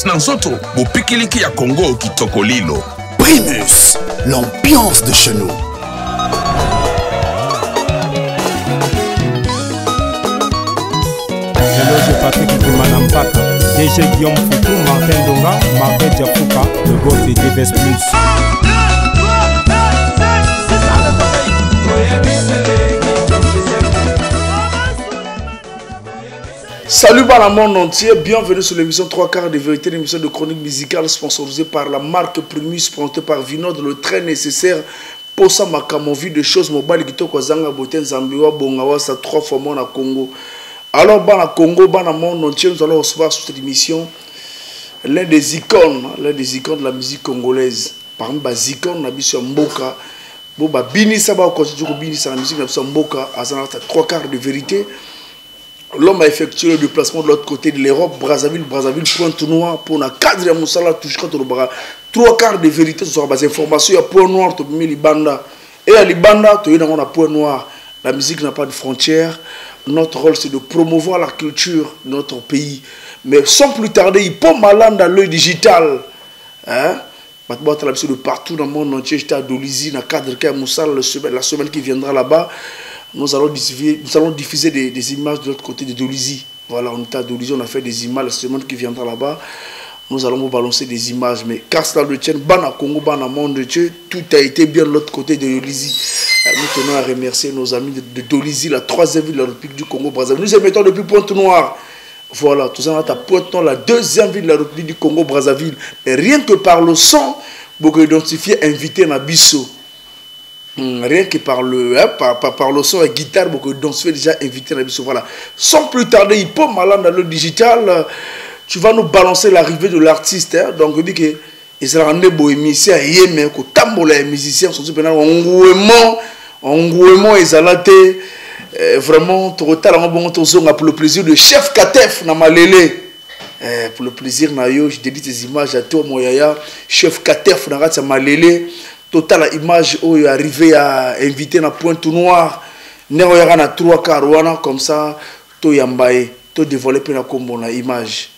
Primus Nanzoto, Bopikiliki ya Congo Kitokolilo. Primus, l'ambiance de chez nous. Eloge Patrick Kimanampaka, DG Guillaume Foutou, Martin Donga, Martin Diafouka, le gosse de DBS Plus. Salut par le monde entier, bienvenue sur l'émission 3 quarts de vérité, l'émission de chronique musicale sponsorisée par la marque Primus, présentée par Vinod, le très nécessaire pour ça ma vie de choses mobile qui toko zanga boten zambiwa bongawa ça 3 fois moins à Congo. Alors dans le Congo, dans le monde entier, nous allons recevoir sur cette émission l'un des icônes de la musique congolaise. Par exemple, les icônes de Mboka, Boba Bini Saba continue Bini la musique de Mboka à 3 quarts de vérité. L'homme a effectué le déplacement de l'autre côté de l'Europe, Brazzaville, Pointe-Noire, pour la cadre de Moussala, touche quand on aura 3 quarts de vérité, ce sera des informations, il y a Point Noir, tu mets Libanda. Et à Libanda, tu es dans un Point Noir. La musique n'a pas de frontières. Notre rôle, c'est de promouvoir la culture de notre pays. Mais sans plus tarder, il peut malin dans l'œil digital. Hein? De partout dans le monde entier, j'étais à Dolizy, dans le cadre de Moussala, la semaine qui viendra là-bas. Nous allons diffuser des images de l'autre côté de Dolizy. Voilà, on est à Dolizy, on a fait des images la semaine qui viendra là-bas. Nous allons vous balancer des images. Mais car cela le tient, Bana Congo, Bana Monde, tout a été bien de l'autre côté de Dolizy. Nous tenons à remercier nos amis de Dolizy, la 3e ville de la République du Congo Brazzaville. Nous émettons depuis Pointe-Noire. Voilà, tout ça, on a Pointe-Noire, la 2e ville de la République du Congo Brazzaville. Et rien que par le son, vous pouvez identifier invité Nabiso. Rien que par le son et guitare, beaucoup d'entre déjà invité à voilà. Sans plus tarder, il peut malin dans le digital. Tu vas nous balancer l'arrivée de l'artiste. Hein? Donc, je dis que il sera un musicien et mais que tambour les musiciens sont engouement et zalaté. Vraiment, pour le plaisir de Chef Katef na Malélé. Pour le plaisir, je dédie ces images à toi, Moyaya. Chef Katef na Malélé. Total image où il est arrivé à inviter na Pointe-Noire. Né on y na 3 quarts comme ça, to yambaye, to développer na combo na image.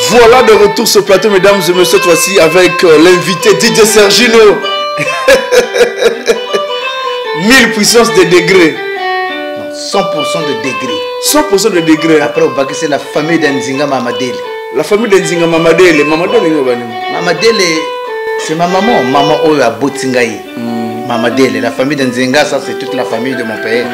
Voilà de retour sur le plateau, mesdames et messieurs, cette fois-ci avec l'invité DJ Sergino. 1000 puissance de degrés. Non, 100% de degrés. 100% de degrés. Après, au bac, c'est la famille d'Nzinga Mamadele. La famille d'Nzinga Mamadele. Mamadele, c'est ma maman. Maman Oyo a Botingaï. Mamadele. La famille d'Nzinga, ça, c'est toute la famille de mon père.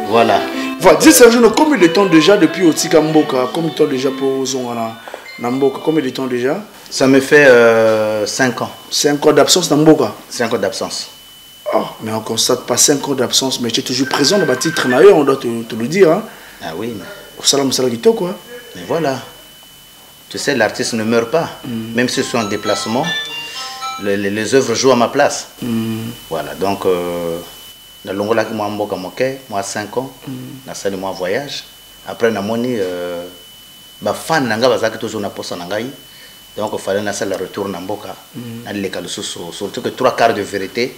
Voilà. Voilà. DJ Sergino, combien de temps déjà depuis Otika Mboka? Combien de temps déjà pour Zongana Namboka? Combien de temps déjà? Ça me fait 5 ans. 5 ans d'absence Namboka? 5 ans d'absence. Oh, mais on ne constate pas 5 ans d'absence, mais tu es toujours présent dans le titre Nayo, on doit te le dire. Hein? Ah oui. Au Salam Salagito, quoi. Mais voilà. Tu sais, l'artiste ne meurt pas. Même si je suis en déplacement, les œuvres jouent à ma place. Voilà, donc, dans l'Ongola, moi 5 ans, dans salle moi voyage. Après, na moni, fan nanga bazaki toujours na posa nangai. Donc, il fallait na salle retour na mboka. Na leka le surtout que 3 quarts de vérité.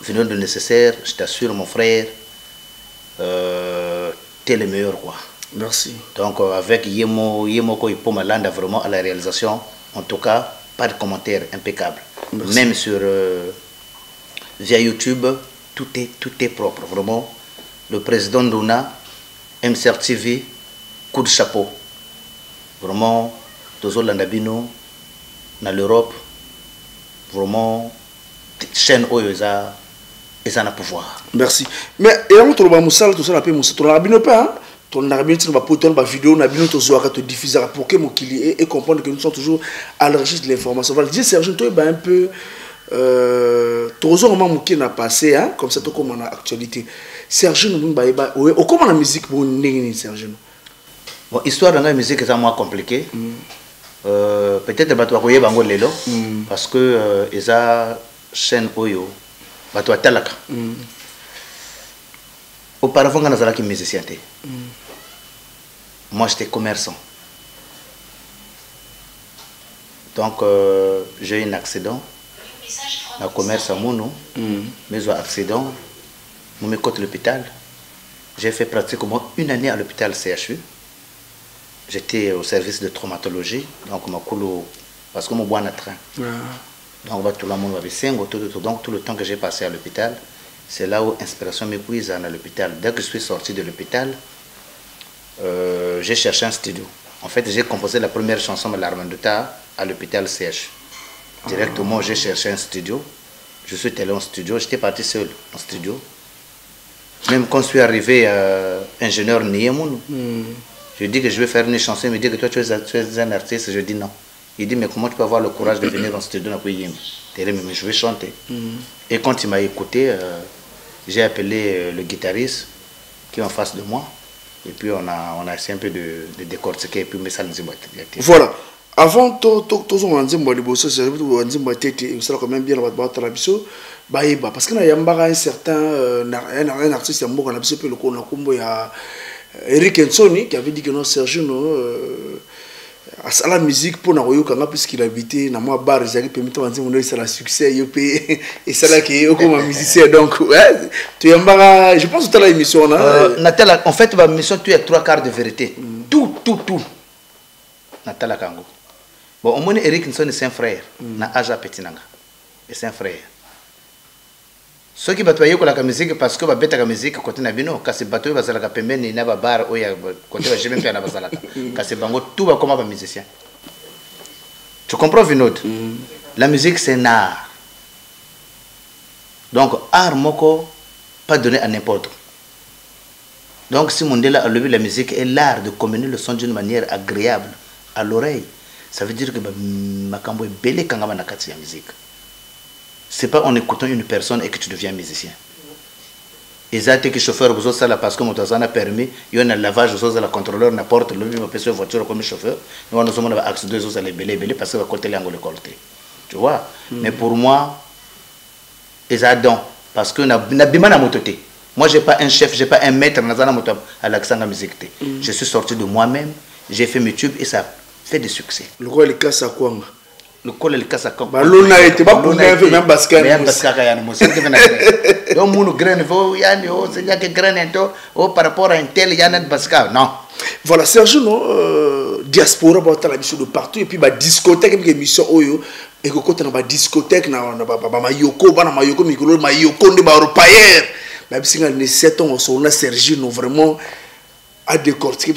Venons de nécessaire, je t'assure mon frère, t'es le meilleur quoi. Merci. Donc avec Yemo Ipo Malanda vraiment à la réalisation, en tout cas, pas de commentaires impeccable. Merci. Même sur via YouTube, tout est propre, vraiment. Le président Nduna, MCR TV, coup de chapeau. Vraiment, Tozo Landabino, dans l'Europe, vraiment, chaîne Oyoza. Et ça n'a pas pouvoir. Merci. Mais et on trouve Moussala tout ça la paix Moussala. On a bien pas. On a bien va poter une vidéo, on a bien tout ça te diffuser pour que mon client et comprendre que nous sommes toujours à la recherche de l'information. Voilà, dire Sergio toi un peu Tozo moment moké na passé hein comme ça to comme en actualité. Serge nous baïba au comment la musique bon ndenge Serge. Bon histoire de la musique est moins compliquée. Peut-être bato akoye bango lelo parce que eza chaîne oyo bato atalaka. Auparavant quand nazalaki musicien té. Moi j'étais commerçant. Donc j'ai eu un accident. Le commerce à Mounou, mais j'ai un accident. Je me côte l'hôpital. J'ai fait pratiquement une année à l'hôpital CHU. J'étais au service de traumatologie. Donc parce que je suis en train. Donc tout le monde va donc tout le temps que j'ai passé à l'hôpital, c'est là où l'inspiration m'épuise à l'hôpital. Dès que je suis sorti de l'hôpital, j'ai cherché un studio. En fait, j'ai composé la première chanson de l'Armandota à l'hôpital CH. Directement, j'ai cherché un studio. Je suis allé en studio. J'étais parti seul en studio. Même quand je suis arrivé, ingénieur Niyemoun, je dis que je vais faire une chanson. Il me dit que toi, tu es un artiste. Je dis non. Il dit, mais comment tu peux avoir le courage de venir en studio? Mais je vais chanter. Et quand il m'a écouté, j'ai appelé le guitariste qui est en face de moi. Et puis on a essayé un peu de décortiquer et puis mais ça nous est. Voilà. Avant tout on dit moi les bosses c'est on dit moi tête ça quand même bien la tradition baïba parce que na yambara un certain un artiste yambo qu'on a appelé le combo ya Eric Nsoni qui avait dit que non Serge no à la musique pour naroyo kanga puisqu'il habitait dans moi bar j'ai permis de dire mon c'est la succès et ça là qui est comme musicien donc tu yambara je pense que tu as l'émission Nathalie en fait ma mission tu es 3/4 de vérité tout Nathalie Kango bon au moins Eric Nsoni c'est un frère na Aja Petinanga et c'est un frère ceux qui battent la musique parce que bête la musique côté na bino kasi bato bazala ka pembeni na ba bar oya côté ba jeme na bazala kasi bango tout va comme un musicien tu comprends Vinod la musique c'est un art donc art moko pas donné à n'importe donc si Mondela a levé la musique est l'art de communiquer le son d'une manière agréable à l'oreille ça veut dire que makambo est belé kanga na kati ya musique. C'est pas en écoutant une personne et que tu deviens musicien. Et ça, tu es chauffeur, vous avez ça parce que mon a permis, il y a un lavage, vous avez la contrôleur, n'importe, le même personne voiture comme chauffeur, nous avons un axe 2, vous allez belé parce que vous côté l'angle colté. Tu vois? Mais pour moi, ils ont don parce que n'a bima na mototé. Moi, j'ai pas un chef, j'ai pas un maître à l'accent de la musique. Je suis sorti de moi-même, j'ai fait mes tubes et ça fait des succès. Le roi il casse à quoi? Le col est cassé comme l'on a été pas pour même parce que donc mon grain faut yani oh c'est que grain oh par rapport à un tel yana basca non voilà Serge no diaspora ba la mission de partout et puis ba discothèque une émission oyo et que quand on ba discothèque na ba mayoko ba na mayoko mikolo mayoko de ba européen ba bisinga ne 7 ans on a Serge no vraiment à décortiquer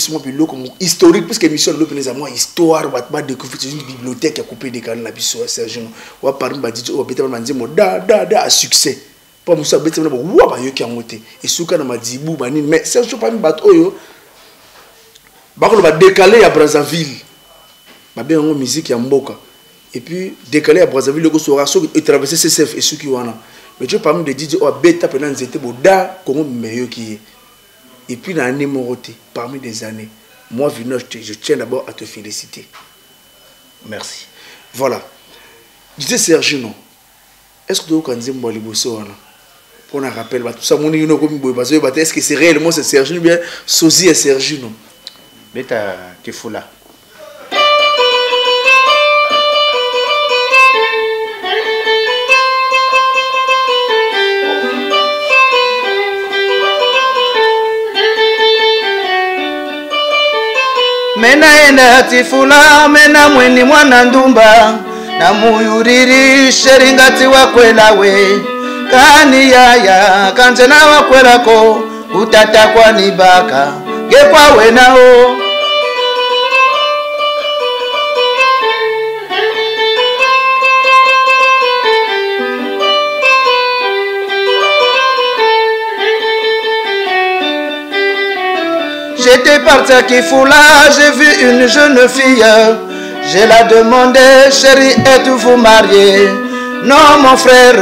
comme historique parce que l'émission de l'opinion moi histoire va découvrir une bibliothèque qui a coupé des canaux la biso Serge ou à Paris ba dit o beta ba nzimo da à succès pas musa beta ba wa ba yo ki amoté et souka na madibu ba nini mais Serge pas mi bat oyo ba ko ba décaler à Brazzaville ba bien en musique ya mboka et puis décaler à Brazzaville ko sora so et traverser CCF et souki wana mais tu parmi de DJ o beta pendant nzete bo da Congo meilleur qui et puis dans l'année morotée, parmi des années, moi, Vino, je tiens d'abord à te féliciter. Merci. Voilà. Je disais Serge, non. Est-ce que tu as dit que tu pour un rappel, tout ça, est-ce que c'est réellement Serge ou bien Sosie et Serge, non? Beta, tu es fou là. Mena enda tifula mena mweni mwana ndumba na muyuriri sheringati wakwela we kani yaya kanjena wakwela ko utata kwa nibaka gekwa wenao J'étais parti à Kifula, j'ai vu une jeune fille. Je la demandé, chérie, êtes-vous mariée? Non mon frère,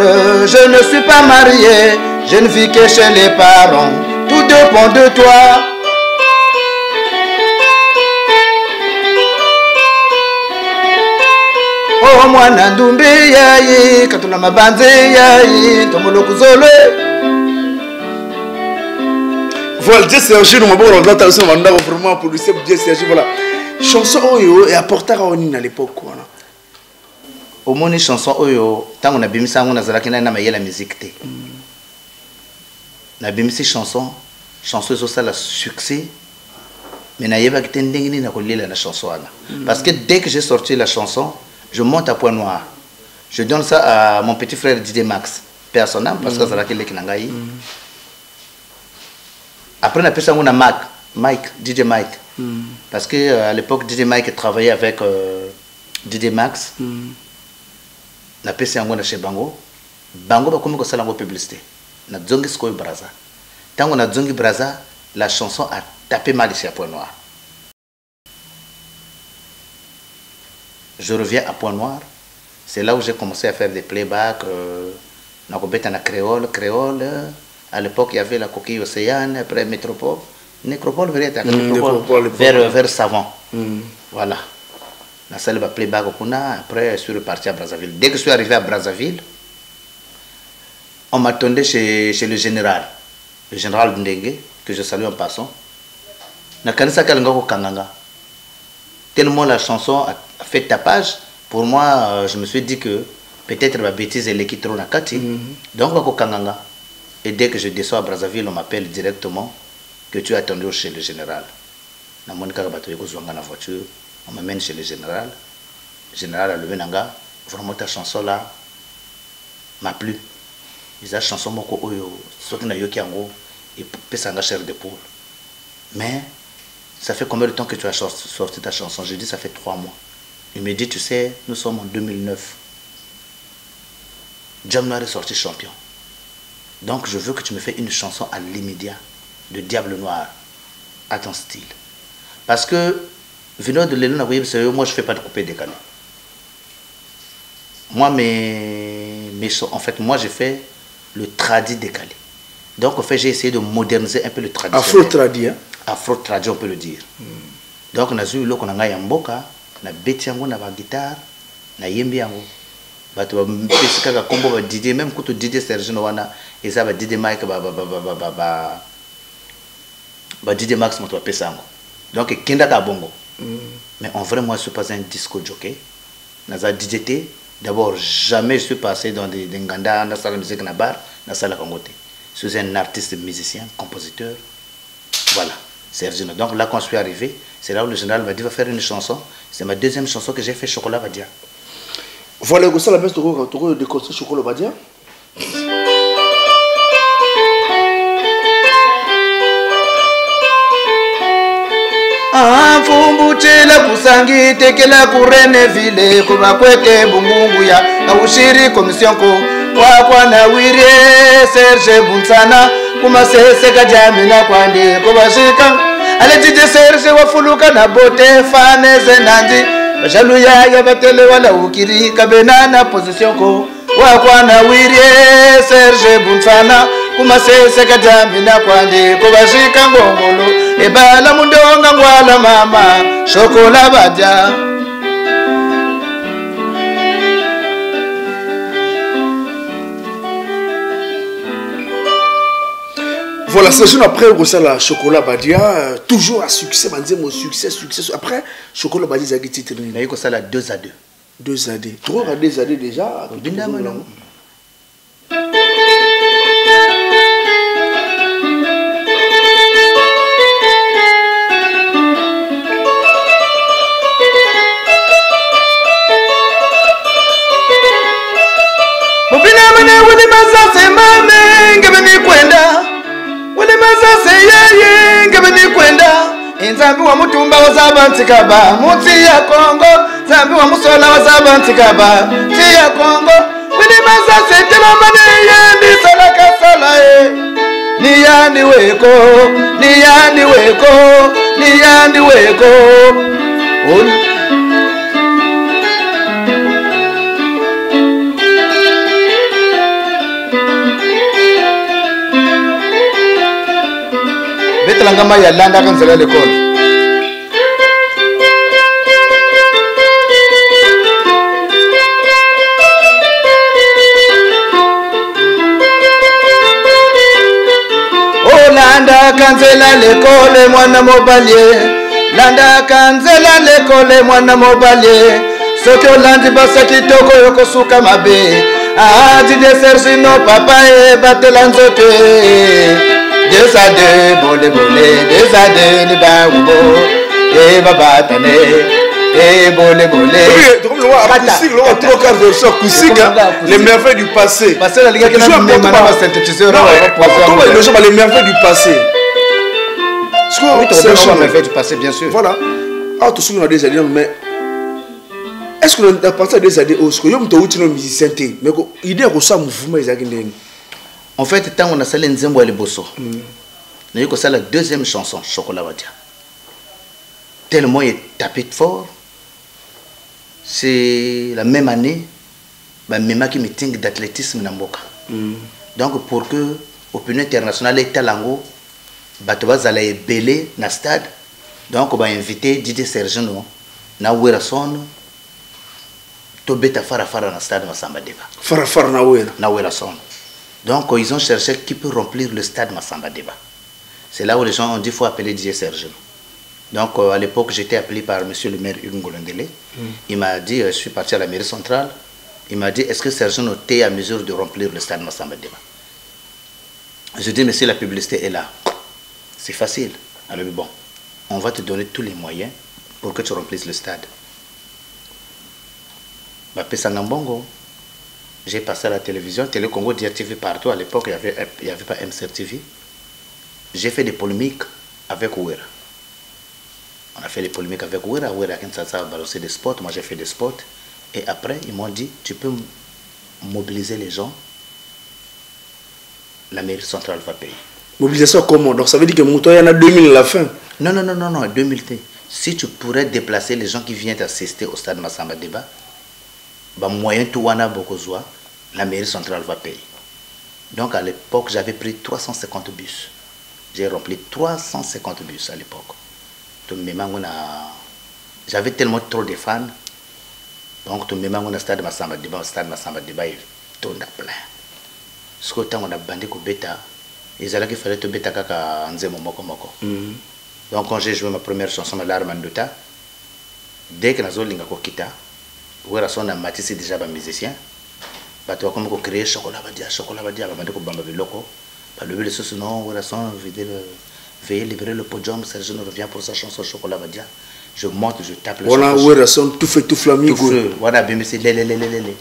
je ne suis pas marié, je ne vis que chez les parents, tout dépend de toi. Oh mwana ndumbi yayi, katuna mabanze yayi, tomolo kuzolwe. Voilà, Dieu Sergi, nous m'avons rendu à ce moment vraiment pour lui, c'est Dieu Sergi, voilà. Chanson Oyo et apporter à Onin à l'époque, quoi. Au moins, chanson Oyo, tant qu'on a bimé ça, on a zalaki na maye la musique. Na bimé chanson, chanson est ça la succès. Mais na yeba qui n'endengi na kolila la chanson là. Parce que dès que j'ai sorti la chanson, je monte à Point Noir. Je donne ça à mon petit frère Didier Max, personnel, parce que zalaki le kinangai. Après, on appelle ça Mike, DJ Mike. Parce qu'à l'époque, DJ Mike travaillait avec DJ Max. On appelle ça chez Bango. Bango va comme ça la publicité. On a Zongi Skoy Braza. Tant qu'on a Zongi Braza, la chanson a tapé mal ici à Point Noir. Je reviens à Point Noir. C'est là où j'ai commencé à faire des playbacks. On a créole. À l'époque, il y avait la coquille océane, après Métropole. Nécropole, vers Savon. Voilà. La salle va playback au Puna, après je suis reparti à Brazzaville. Dès que je suis arrivé à Brazzaville, on m'attendait chez le général Ndengue, que je salue en passant. Tellement la chanson a fait tapage, pour moi, je me suis dit que peut-être ma bêtise elle est qui trop nakati. Donc, on va et dès que je descends à Brazzaville, on m'appelle directement que tu as attendu chez le général. On m'amène chez le général. Le général a levé Nanga. Vraiment, ta chanson là m'a plu. La chanson moko oyo, soit na yoki ango, et pesanga chair de poule. Mais ça fait combien de temps que tu as sorti ta chanson? Je dis ça fait 3 mois. Il me dit, tu sais, nous sommes en 2009. Jam Noir est sorti champion. Donc je veux que tu me fais une chanson à l'immédiat de Diable Noir à ton style. Parce que venant de l'Élan, moi je ne fais pas de coupé décalé. Moi, en fait, moi j'ai fait le tradi décalé. Donc en fait, j'ai essayé de moderniser un peu le traditionnel. Afro-tradi, hein? Afro-tradi, on peut le dire. Donc on a vu l'eau qu'on a yamboka, on a bêti yango, on a guitare, on a yembi yango. Bato ba combo ba Didier, même quand Didier Sergi wana et ça ba Didier Mike ba Didier Max moto pesango. Donc kenda ka bongo. Mais en vrai moi je suis pas un disco jockey. Naza DJT, d'abord jamais je suis passé dans des nganda na salle musique na bar, na salle kongote. Je suis un artiste musicien, compositeur. Voilà, Sergi. Donc là quand je suis arrivé, c'est là où le général m'a dit va faire une chanson. C'est ma deuxième chanson que j'ai fait, Chocolat Badia. Voilà, ça la messe de construire Chocolat Badia. Mfumbuchela kusangi tekela kurene vile kuba kwete bungungu ya na ushiri komisionko kwa na wire Serge Buntsana kuma sese kajami na kwande kuba shika alejije Serge wafuluka na bote faneze nandi bajalu ya batele wala ukiri kabenana position ko kwa na wire Serge Buntsana kuma sese kajami na kwande kuba shika ngongolo ebala mundonga ngwala mama Chocolat Badia. Voilà, c'est juste après la Chocolat Badia, toujours à succès, on dit mon succès. Après, Chocolat Badia, c'est titre. Il y a ça 2-2. 2-2. 3-2 déjà. Nzambi wa mutumba wa Zabantikaba, muti ya Kongo. Nzambi wa musola wa Zabantikaba, muti ya Kongo. Wini mazase tela mane yendi salaka salae. Niyandi weko, niyandi weko, niyandi weko. Telangama ya landa kanzela l'école. Landa kanzela l'école mwana mobalier. Landa kanzela l'école mwana mobalier. Soki olandi basa kitoko yokosuka mabe. Ah Didier Serge no papa e batela nzoto e. Desade bole bole desade ni bawo e babatane e bole bole. Donc le roi acoustique, le roi trois quarts de son acoustique, les merveilles du passé. Parce que la ligue qui n'a pas synthétisé les merveilles du passé. Oui, tu as les merveilles du passé, bien sûr. Voilà. Ah, tout ce qu'on a des années, mais est-ce qu'on a passé des années au score? Yom to utino musicien te, mais idée ko ça mouvement ezakindeng. En fait, tant on a salé Nzembo et Bosso. Nous avons la deuxième chanson, Chocolat Wadia. Tellement il est tapé fort. C'est la même année, même qui meeting d'athlétisme dans Mboka. Donc pour que l'opinion internationale est talango, Batoba allait belé na stade. Donc on va inviter Didier Sergeno na Werason. Tobeta farafara na stade Massamba Deba. Farafara na Werason. Donc ils ont cherché qui peut remplir le stade Massamba Deba. C'est là où les gens ont dit qu'il faut appeler Didier Sergeno. Donc à l'époque j'étais appelé par monsieur le maire Hugo Ngolondele. Il m'a dit, je suis parti à la mairie centrale. Il m'a dit, est-ce que Sergeno était à mesure de remplir le stade Massamba Deba? Je dis, mais si la publicité est là, c'est facile. Alors bon, on va te donner tous les moyens pour que tu remplisses le stade. J'ai passé à la télévision, Télé Congo, DRTV partout. À l'époque, il n'y avait pas MCRTV. J'ai fait des polémiques avec Ouera. On a fait des polémiques avec Ouera. Ouera a balancé des spots. Moi, j'ai fait des spots. Et après, ils m'ont dit, tu peux mobiliser les gens. La mairie centrale va payer. Mobilisation comment? Donc ça veut dire que Mouto, il y en a 2000 à la fin. Non, 2000. Si tu pourrais déplacer les gens qui viennent assister au stade Massamba Deba, moyen Touana Bokozwa, la mairie centrale va payer. Donc à l'époque, j'avais pris 350 bus. J'ai rempli 350 bus à l'époque. J'avais tellement trop de fans. Donc tout le monde a stade Massamba Deba, il tourne à plein. Ce que on a bandé au bêta, ils allaient qu'il fallait te bêta kaka Nzemo moko moko. Donc quand j'ai joué ma première chanson, Larmanduta, dès que nous avons kita, Werason a matissé déjà un musicien. Bato comme ko créer Chocolat Wadia, bandé ko bamba biloko. Par le sous non, Werason veillez libérer le podium, Sergeno revient pour sa chanson Chocolat Wadia. Je monte, je tape le chanson. Voilà, Werason tout fait tout flamigo. Voilà, bien c'est lélé.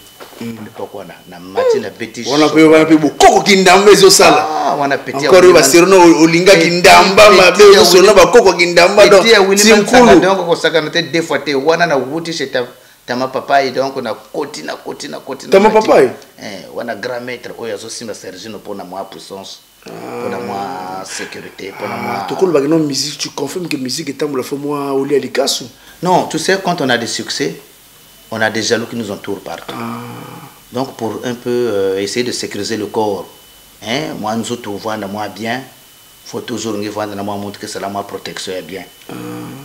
Pourquoi na matina petit. On a pu beaucoup kindamba zo sala. Ah, on a pété. Encore va serno olinga kindamba mabe zo sona ba koko kindamba donc. Simkulu. Donc ko sakanate deux fois te wana na wuti chez tama papa et donc on a côté. Tama papa on a grand maître oyazo simba Sergeno pour na moi puissance. Pour la moi sécurité, pour la moi. Tu connais la musique, tu confirmes que la musique est en fait moi au lit à l'ikasu? Non, tu sais, quand on a des succès, on a des jaloux qui nous entourent partout. Donc pour un peu essayer de sécuriser le corps, moi nous autres voit moi bien, faut toujours nous voir moi montrer que c'est la moi protection est bien.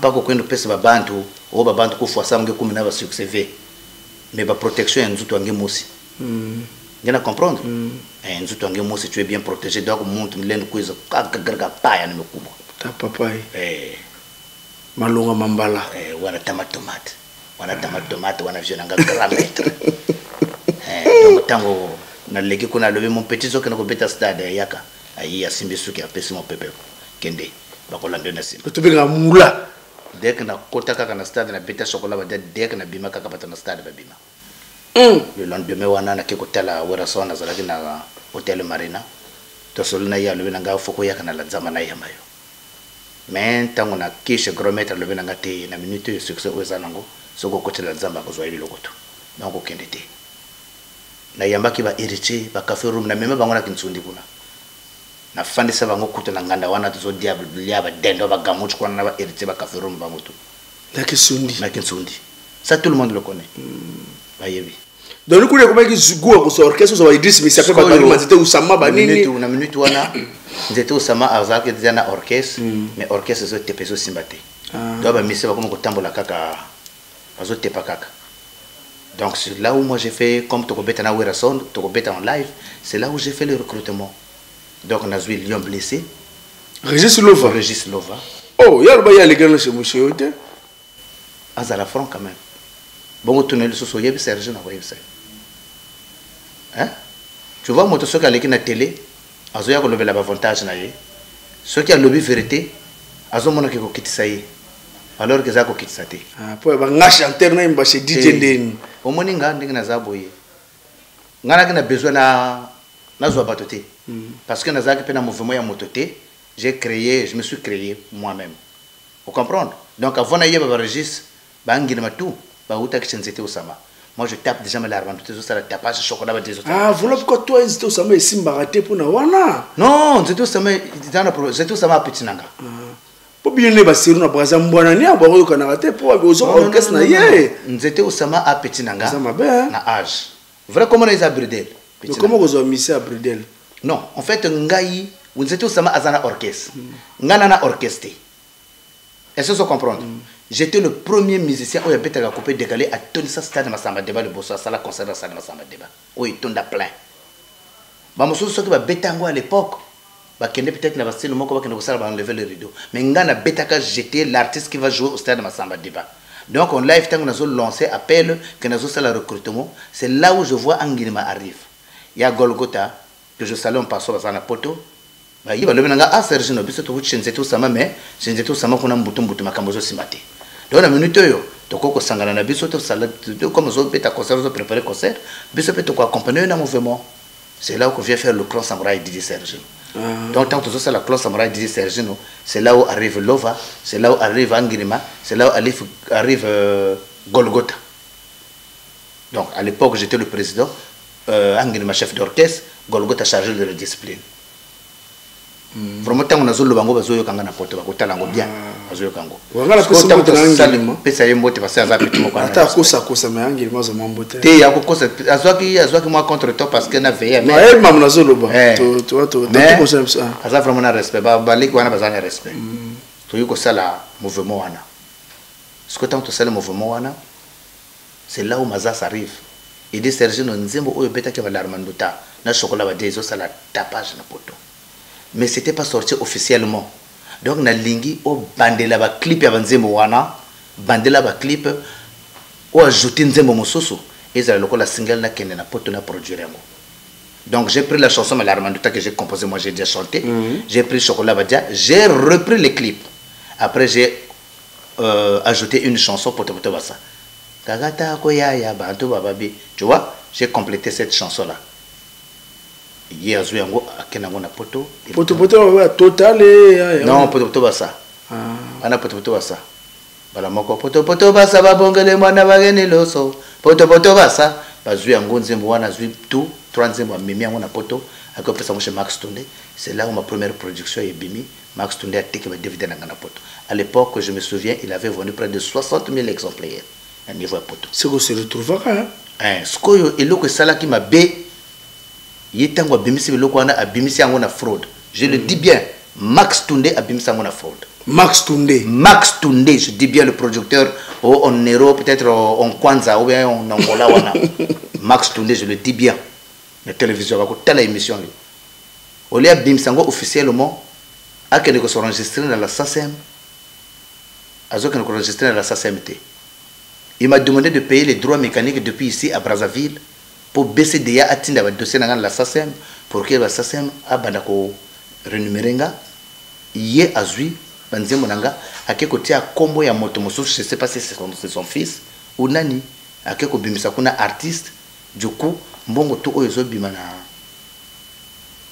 Pas que nous pèse babantu, ou babantu ko fois ça me comme na succès mais la protection nous autres ngé aussi. Vous comprendre? Nous si tu es bien protégé, donc monte l'en quiz paya na mekubo. Ta papa malonga mambala. Wana tomate. Wana violanga grand maître. Donc tango na leki kuna levé mon petit zo que na ko beta stade yaka. Ayi asimbi suki apesi mon pepe. Kende bakolanda na sim. To benga mula. Dès que na kota kaka na stade na beta Chocolat Wadia, dès que na bima kaka bata na stade babima. Le lendemain, on a un hôtel à Werason, na hôtel Marina. To solina ya le benanga foko ya kana la zama na yamayo. Mais tant on a kiche gros maître le benanga te na minute succès ozanango, soko côté la zamba ko zoili lokoto. Donc au kendete. Na yamba ki ba héritier ba café room na même bango na kinsundi kuna. Na fandi sa bango kuto na nganda wana to diable liya ba dendo ba gamuch kwa na ba héritier ba café room bango to. Na kinsundi. Ça tout le monde le connaît. Donc, nous avons dit que nous avons orchestre, nous avons dit que nous avons dit que nous avons dit minute wana nzete osama azalaki déjà na orchestre mais orchestre ezotepa ezosimba te donc bamisi bakoma kotambola kaka bazotepa kaka. Donc c'est là où moi j'ai fait comme tokobeta na Werason, tokobeta en live, c'est là où j'ai fait le recrutement. Donc on a joué Lion blessé. Régis Lova. Régis Lova. Oh, il y a les gars chez monsieur. À la front quand même. Bon, tourner le sous Yeb Serge na voyé ça. Hein? Tu vois moi tout ce qui a l'équipe na télé, azoya ko lever l'avantage na yé. Ceux qui a lobby vérité, azo mona ko quitte ça yé. Alors que ça ko quitte ça té. Ah, pour ba ngash interne mba chez DJ Ndeni. Au moninga ndinga na zaboye. Ngana na besoin na zo batoté. Parce que nazaki pe na mouvement ya mototé, je me suis créé moi-même. Vous comprenez? Donc avant na yeba ba registre, ba ngina tout, ba uta ki Osama. Moi je tape déjà mal l'arme, tout ça la tapage chocolat ba des autres. Ah, voilà pourquoi toi Nzete Osama est simbaraté pour na wana. Non, Nzete Osama dans le projet, Nzete Osama petit nanga. Pour bien ne basiru na braza mbwana ni abo ko na raté pour ozo orchestre na ye. Nzete Osama a petit nanga. Ça m'a bien. Na âge. Vrai comment les a bridel. Mais comment vous avez mis ça à bridel? Non, en fait ngai Nzete Osama azana orchestre. Ngana na orchestre. Est-ce que vous comprenez? J'étais le premier musicien où il y avait un coupé décalé à Tonissa Stade Massamba Débat, le Bosso, à la concert de Stade Massamba Débat. Oui, il tourne plein. Mais je suis sûr que Betango à l'époque, peut-être qu'il a le mot qu'on va enlever le rideau. Mais Ngana Betaka, j'étais l'artiste qui va jouer au Stade Massamba Débat. Donc en live, quand on a lancé appel, quand on a fait le recrutement, c'est là où je vois Anguilima arrive. Il y a Golgotha, que je salue en passant à la poteau. Il va le venir à Serge Nobis, tu vois, Nzete Osama, mais Nzete Osama qu'on a un bouton makambozo simate. Dans la minute, tu as sangana na biso to salade comme zo peta concert zo préparer concert biso peut te accompagner dans mouvement. C'est là où vient faire le clan samouraï DJ Serge. Donc tant que ça la clan samouraï DJ Serge, c'est là où arrive Lova, c'est là où arrive Angirima, c'est là où arrive Golgotha. Donc à l'époque j'étais le président, Angirima chef d'orchestre, Golgotha chargé de la discipline. Vraiment tant on a zo lobango bazo kanga na poto bakota lango bien bazo kango wangala pesa moto na Angilima pesa yembote parce que ça petit moko ata kosa mais Angilima zo mambote te ya kosa azwaki moi contre toi parce que na veille mais elle mam na zo loba to conseil ça aza vraiment na respect ba liki wana bazana respect to yuko sala mouvement wana ce que tant to sala mouvement wana c'est là où Mazas arrive et des Serge no nzembo oyo beta ke balarma nduta na chocolat ba dezo sala tapage na poto. Mais ce n'était pas sorti officiellement. Donc, on a lingi au bandela ba clip ya banzembo wana, bandela ba clip ou ajouter nzembo mososo et ça le la single na kende na poto na produire yango. Donc j'ai pris la chanson Malarmanduta que j'ai composée, moi j'ai déjà chanté. J'ai pris Chocolat Badia, j'ai repris les clips. Après j'ai ajouté une chanson pour te basa. Kagata koya ya bantu bababi. Tu vois, j'ai complété cette chanson là. Hier joué yango akenango na poto total non poto basa ana poto basa bala moko poto basa babongele mwana bageni loso poto basa bazui yango nzembo wana zui tout trois nzembo mimi yango na poto akopesa mo chez Max Tunde. C'est là où ma première production est bimi. Max Tunde a teke ba DVD na poto. À l'époque, je me souviens, il avait vendu près de 60 000 exemplaires à niveau à poto. C'est qu'on se retrouvera ce que eloko sala qui m'a bé yetango abimisi biloko wana abimisi yango na fraude. Je le dis bien, Max Tunde abimisi yango na fraude. Max Tunde, je dis bien le producteur en Nero, peut-être en Kwanza ou bien en Angola wana. Max Tunde, je le dis bien. La télévision va écouter la émission. Au lieu abimisi yango officiellement, a que se enregistrer dans la SACEM. Azo que nous enregistrer dans la SACEMT. Il m'a demandé de payer les droits mécaniques depuis ici à Brazzaville pour baisser déjà à Tinda le dossier dans la SACEM pour que la SACEM a bandako rénumérenga yé azui banzembo nanga ake côté à combo ya moto mosu je sais pas si c'est son fils ou nani ake ko bimisa kuna artiste du coup mbongo to oyo bima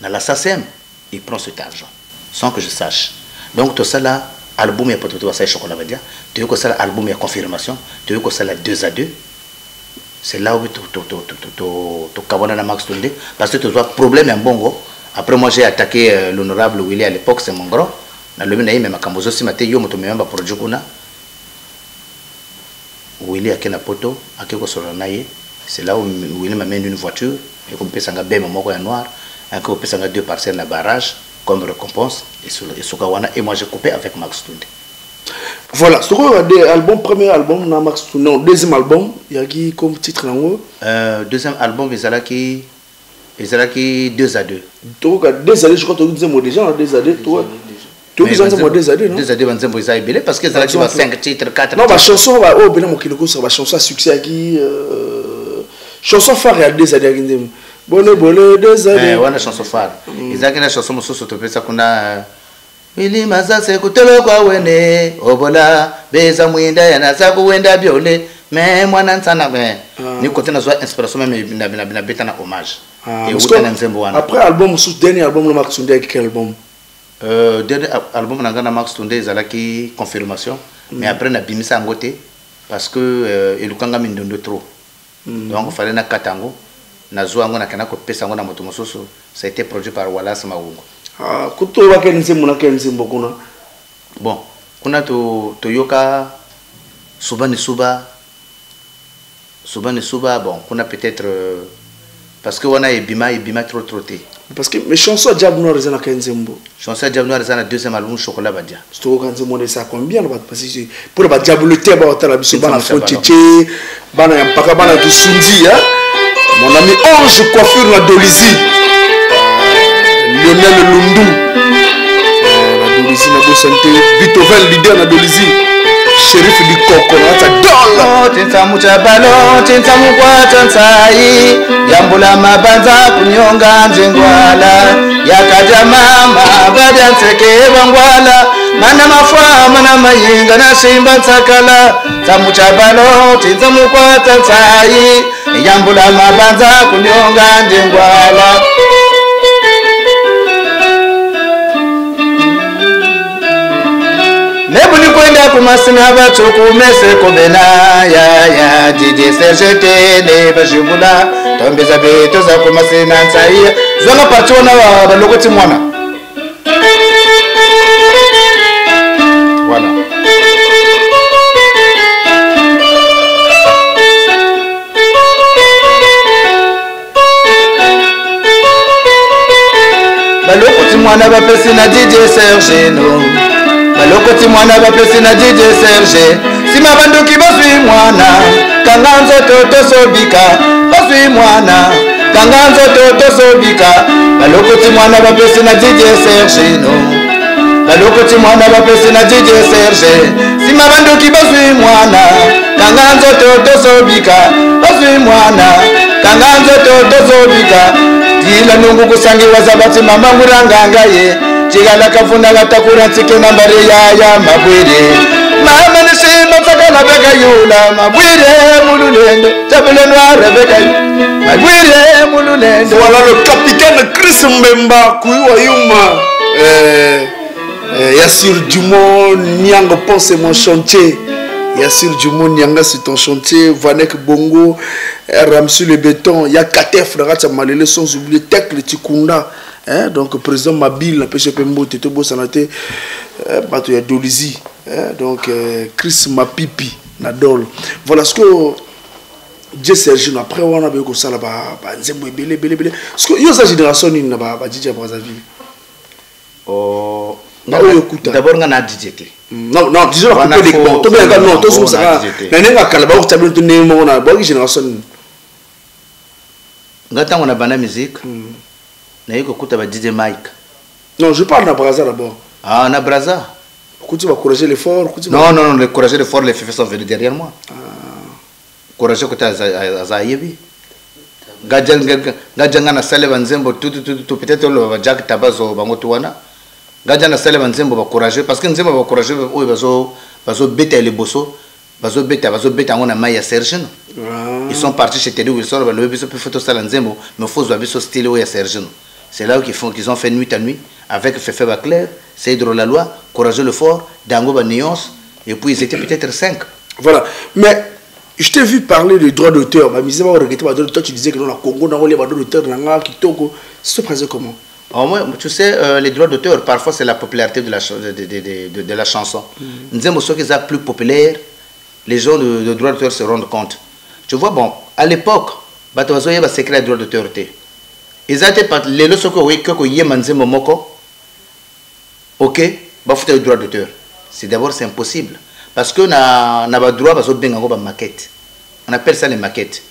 na la SACEM il prend cet argent sans que je sache. Donc tout ça là album ya poto ça Chocolat Badia tu veux que ça album ya confirmation tu veux que ça la 2 à 2. C'est là où tu cabana na Max Tunde parce que tu as problème en bongo. Après moi j'ai attaqué l'honorable Willy à l'époque, c'est mon grand. Na le mina yime makambozo si maté yo moto memba produit kuna. Willy akena poto akeko solo naye. C'est là où Willy m'amène une voiture et comme pesanga bema moko ya noir, akeko pesanga 2 parcelles na barrage comme récompense. Et moi, j'ai coupé avec Max Tunde. Voilà, ce album, premier album, Max Tunde. Non, deuxième album, il y a qui comme titre là? Deuxième album, il y a qui 2 à 2. 2 années, je crois que tu disais déjà, 2 années, toi. Tu as dit 2 années, non? 2 années, ils ont belé parce que ça a 5 titres, 4 titres. Non, ma chanson, oh, ben, mon kiloko, c'est ma chanson à succès qui. Chanson phare, il y a 2 années. Bonne, 2 années. Ouais, la chanson phare. Ils ont une chanson, ça qu'on a. Ili maza se kutelo kwa wene obola beza mwinda yana za kuwenda biole mais mwana nsana me ni côté na zo inspiration même na beta na hommage et utana nzembo wana. Après album sous dernier album le Max Tunde quel album? Dernier album na Max Tunde ezalaki confirmation mais après na bimisa ngote parce que elukanga mindondo trop donc fallait na katango na zo ngo na kana ko pesa ngo na moto mososo. Ça a été produit par Wallace Maungo. Bon, kuna Toyoka Suba bon, kuna peut-être parce que on a Ebima trop trotté. Parce que mes chansons Diable Noir zana Kenzembo. Chansons Diable Noir zana deuxième album Chocolat Badia. C'est au Kenzembo de ça combien parce que pour le diabolité ba otala biso bana foncheche bana yampaka bana tusundi hein. Mon ami Ange coiffure na Dolizy. Lionel Lundu, la Dolizy na Santé, Vitovel leader na Dolizy, Sheriff du Coco na Dol. Tinta mucha balo, tinta mukwa tansai, yambula mabanza kunyonga njengwala, yakaja mama badia nseke bangwala, mana mafwa mana mayinga na shimba nsakala, tamucha balo, tinta mukwa tansai, yambula mabanza kunyonga njengwala. Nebuni kwenda kumasina bachuku mese kobena ya DJ Serge tele bajibula tombeza beto za kumasina nsaiya zwanga patona wa balokoti mwana voilà balokoti mwana bapesi na DJ Serge no balokoti mwana bapesi na DJ Serge sima banduki baswi mwana kanganzo toto sobika baswi mwana kanganzo toto sobika balokoti mwana bapesi na DJ Serge no balokoti mwana bapesi na DJ Serge sima banduki baswi mwana kanganzo toto sobika baswi mwana kanganzo toto sobika tila nungu kusangiwa zabati mama muranganga ye Chigala kafuna gatakura tsike nambari ya mabwire mama nishima tsakala beka yula mabwire mululendo tabule noire beka mabwire mululendo. Voilà le capitaine Chris Mbemba kuiwa yuma Yassir Dumont Niang pense mon chantier. Yassir Dumont Nianga c'est ton chantier. Vanek Bongo Ramsu le béton. Ya Katef Ragata Malele sans oublier Tek le Tikunda. Hein, donc président Mabil, la PCP Mbote, Tobo Sanate, Bato ya Dolizy, donc Chris Mapipi, Nadol. Voilà ce que Dieu Serge, après on a vu que ça là-bas, Nzembo belé. Ce que il y a cette génération ni là-bas, DJ Brazzaville. Oh, d'abord on a DJ. Non, DJ on a coupé des bons. Tout bien non, tout ça. Mais n'est pas calme, on t'a bien tenu mon on a bonne génération. Ngata on a bana musique. DJ Mike. Non, je parle de Brazza d'abord. Ah, na Brazza. Tu vas encourager l'effort. Non, encourager l'effort, les filles sont venus derrière moi. Encourager que tu as Zayebi. Gadjanga na sale banzembo tout peut-être le Jack Tabazo bangotuana. Gadjanga na sale banzembo ba encourager parce que nzembo ba encourager o bazo beta les bosso. Bazo beta on a Maya Serge. Ils sont partis chez Teddy Wilson, le biso peut photo ça nzembo, mais faut zo biso style o ya Serge. C'est là qu'ils ont fait nuit à nuit avec Fefe Baclair, Seydro la loi, Courageux le fort, Dango Banyons, et puis ils étaient peut-être 5. Voilà, mais je t'ai vu parler de droits d'auteur. Toi tu disais que dans la Congo, on a les droits d'auteur, Kitoko. Ça se passe comment? Tu sais, les droits d'auteur, parfois c'est la popularité de la chanson. Nous disons que c'est plus populaire, les gens de droits d'auteur se rendent compte. Tu vois, bon, à l'époque, Batoazo va s'écrire droits d'auteur. Ils étaient pas les leçons que Yemanze Momoko, ok, bah faut le droit d'auteur. C'est d'abord c'est impossible parce que na ba droit ba so benga ko ba maquette. On appelle ça les maquettes.